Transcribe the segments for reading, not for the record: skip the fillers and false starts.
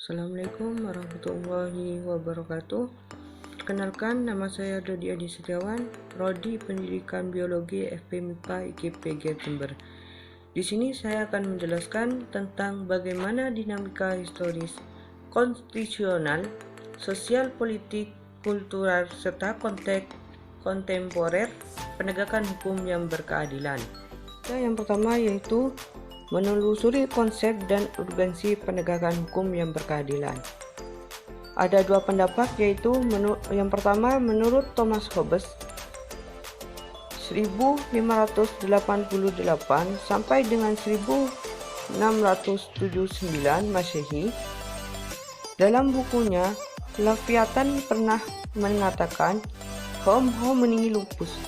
Assalamualaikum warahmatullahi wabarakatuh. Perkenalkan, nama saya Dodi Adi Setiawan, Prodi Pendidikan Biologi FP MIPA IKIP Jember. Di sini saya akan menjelaskan tentang bagaimana dinamika historis, konstitusional, sosial, politik, kultural, serta konteks kontemporer penegakan hukum yang berkeadilan. Yang pertama yaitu menelusuri konsep dan urgensi penegakan hukum yang berkeadilan. Ada dua pendapat, yaitu yang pertama menurut Thomas Hobbes 1588 sampai dengan 1679 Masehi. Dalam bukunya, Leviathan pernah mengatakan homo homini lupus,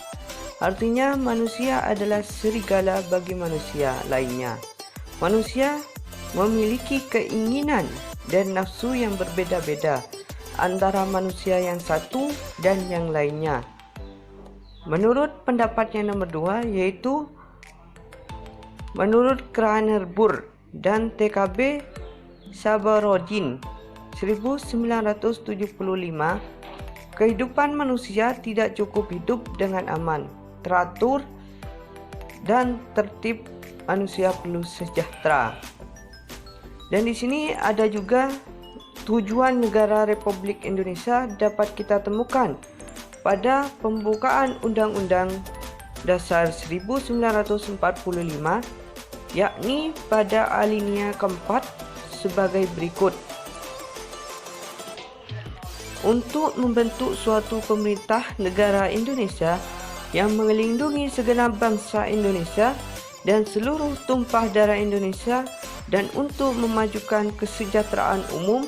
artinya manusia adalah serigala bagi manusia lainnya. Manusia memiliki keinginan dan nafsu yang berbeda-beda antara manusia yang satu dan yang lainnya. Menurut pendapat yang nomor dua, yaitu menurut Kraener-Burr dan TKB Sabarodin 1975, kehidupan manusia tidak cukup hidup dengan aman, teratur, dan tertib. Manusia perlu sejahtera. Dan di sini ada juga tujuan negara Republik Indonesia dapat kita temukan pada pembukaan Undang-Undang Dasar 1945, yakni pada alinea keempat sebagai berikut. Untuk membentuk suatu pemerintah negara Indonesia yang melindungi segenap bangsa Indonesia dan seluruh tumpah darah Indonesia, dan untuk memajukan kesejahteraan umum,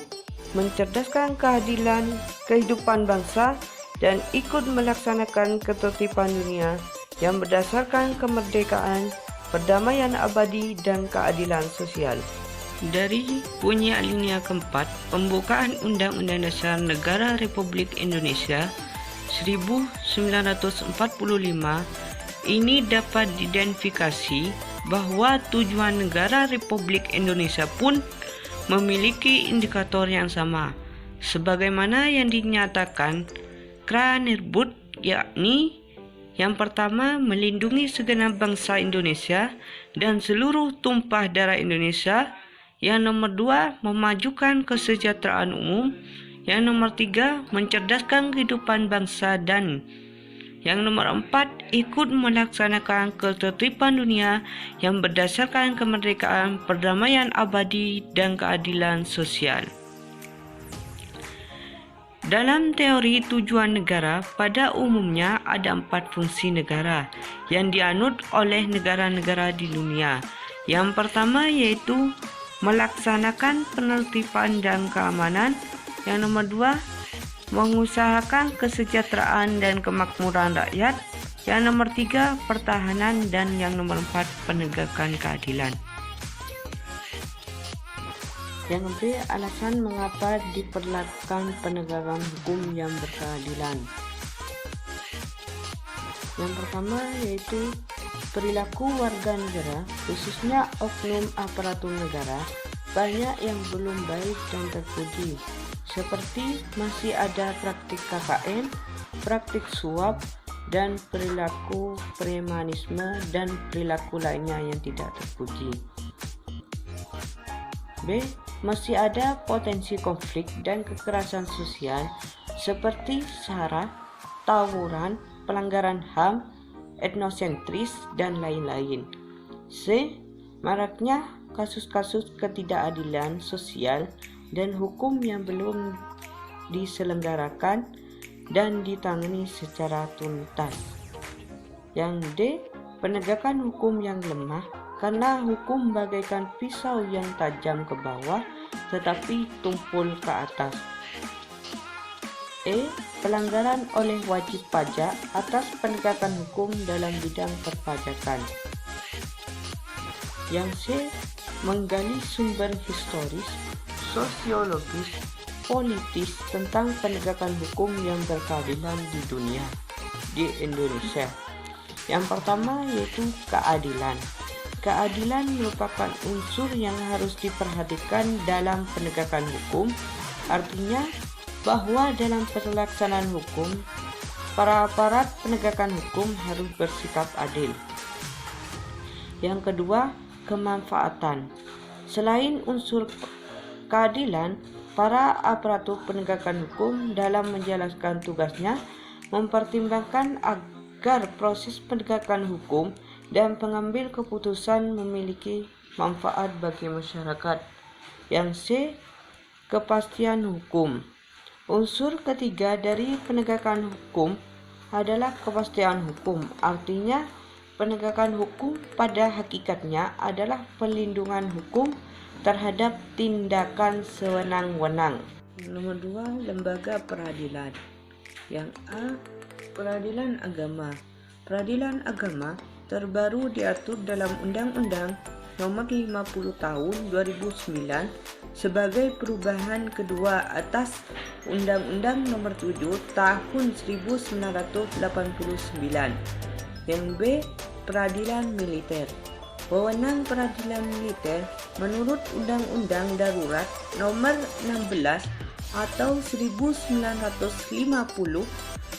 mencerdaskan keadilan kehidupan bangsa, dan ikut melaksanakan ketertiban dunia yang berdasarkan kemerdekaan, perdamaian abadi, dan keadilan sosial. Dari bunyi alinea keempat pembukaan Undang-Undang Dasar Negara Republik Indonesia 1945, ini dapat diidentifikasi bahwa tujuan negara Republik Indonesia pun memiliki indikator yang sama, sebagaimana yang dinyatakan Kraener-Burr, yakni yang pertama melindungi segenap bangsa Indonesia dan seluruh tumpah darah Indonesia, yang nomor dua memajukan kesejahteraan umum, yang nomor tiga mencerdaskan kehidupan bangsa, dan yang nomor empat ikut melaksanakan ketertiban dunia yang berdasarkan kemerdekaan, perdamaian abadi, dan keadilan sosial. Dalam teori tujuan negara, pada umumnya ada empat fungsi negara yang dianut oleh negara-negara di dunia. Yang pertama yaitu melaksanakan penertiban dan keamanan. Yang nomor dua, mengusahakan kesejahteraan dan kemakmuran rakyat. Yang nomor tiga, pertahanan. Dan yang nomor empat, penegakan keadilan. Yang B, alasan mengapa diperlakukan penegakan hukum yang berkeadilan. Yang pertama yaitu perilaku warga negara, khususnya oknum aparatur negara, banyak yang belum baik dan terpuji, seperti masih ada praktik KKN, praktik suap, dan perilaku premanisme dan perilaku lainnya yang tidak terpuji. B. Masih ada potensi konflik dan kekerasan sosial seperti SARA, tawuran, pelanggaran HAM, etnosentris, dan lain-lain. C. Maraknya kasus-kasus ketidakadilan sosial dan hukum yang belum diselenggarakan dan ditangani secara tuntas. Yang D, penegakan hukum yang lemah karena hukum bagaikan pisau yang tajam ke bawah tetapi tumpul ke atas. E, pelanggaran oleh wajib pajak atas penegakan hukum dalam bidang perpajakan. Yang C, menggali sumber historis, sosiologis, politis tentang penegakan hukum yang berkeadilan di dunia, di Indonesia. Yang pertama yaitu keadilan. keadilan merupakan unsur yang harus diperhatikan dalam penegakan hukum, artinya bahwa dalam pelaksanaan hukum, para aparat penegakan hukum harus bersikap adil. Yang kedua, kemanfaatan. Selain unsur keadilan, para aparatur penegakan hukum dalam menjalankan tugasnya mempertimbangkan agar proses penegakan hukum dan pengambil keputusan memiliki manfaat bagi masyarakat. Yang C, kepastian hukum. Unsur ketiga dari penegakan hukum adalah kepastian hukum. Artinya, penegakan hukum pada hakikatnya adalah pelindungan hukum terhadap tindakan sewenang-wenang. Nomor 2, lembaga peradilan. Yang A, peradilan agama. Peradilan agama terbaru diatur dalam Undang-Undang Nomor 50 Tahun 2009 sebagai perubahan kedua atas Undang-Undang Nomor 7 Tahun 1989. Yang B, peradilan militer. Wewenang peradilan militer menurut Undang-Undang Darurat Nomor 16 atau 1950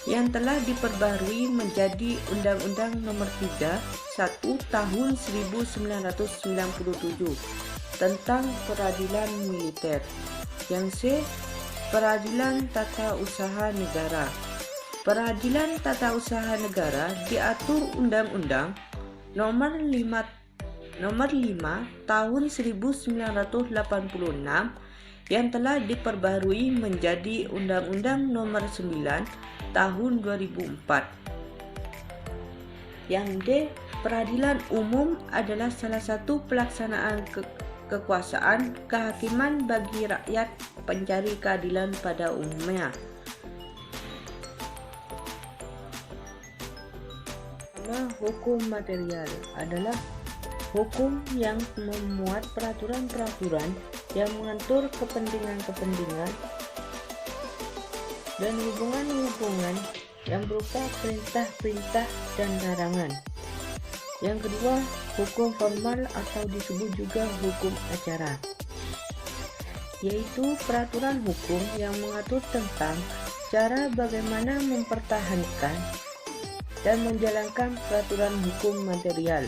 yang telah diperbarui menjadi Undang-Undang Nomor 31 Tahun 1997 tentang peradilan militer. Yang C, peradilan tata usaha negara. Peradilan tata usaha negara diatur Undang-Undang Nomor 5 Tahun 1986 yang telah diperbarui menjadi Undang-Undang Nomor 9 Tahun 2004. Yang D, peradilan umum adalah salah satu pelaksanaan kekuasaan kehakiman bagi rakyat pencari keadilan pada umumnya. Hukum material adalah hukum yang memuat peraturan-peraturan yang mengatur kepentingan-kepentingan dan hubungan-hubungan yang berupa perintah-perintah dan larangan. Yang kedua, hukum formal atau disebut juga hukum acara, yaitu peraturan hukum yang mengatur tentang cara bagaimana mempertahankan dan menjalankan peraturan hukum material.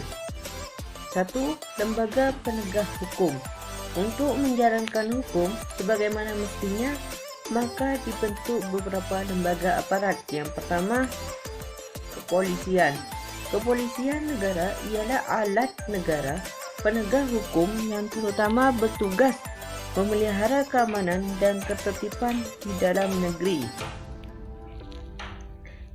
1. Lembaga penegak hukum. Untuk menjalankan hukum sebagaimana mestinya, maka dibentuk beberapa lembaga aparat. Yang pertama, kepolisian. Kepolisian negara ialah alat negara penegak hukum yang terutama bertugas memelihara keamanan dan ketertiban di dalam negeri.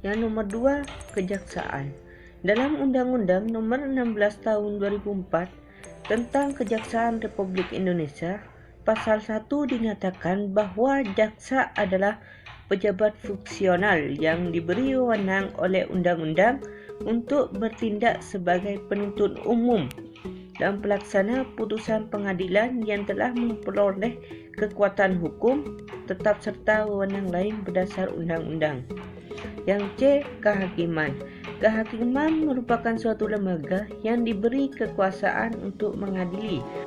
Yang nomor 2, kejaksaan. Dalam Undang-Undang Nomor 16 Tahun 2004 tentang Kejaksaan Republik Indonesia, Pasal 1 dinyatakan bahwa jaksa adalah pejabat fungsional yang diberi wewenang oleh undang-undang untuk bertindak sebagai penuntut umum dan pelaksana putusan pengadilan yang telah memperoleh kekuatan hukum tetap serta wewenang lain berdasar undang-undang. Yang C, kehakiman. Kehakiman merupakan suatu lembaga yang diberi kekuasaan untuk mengadili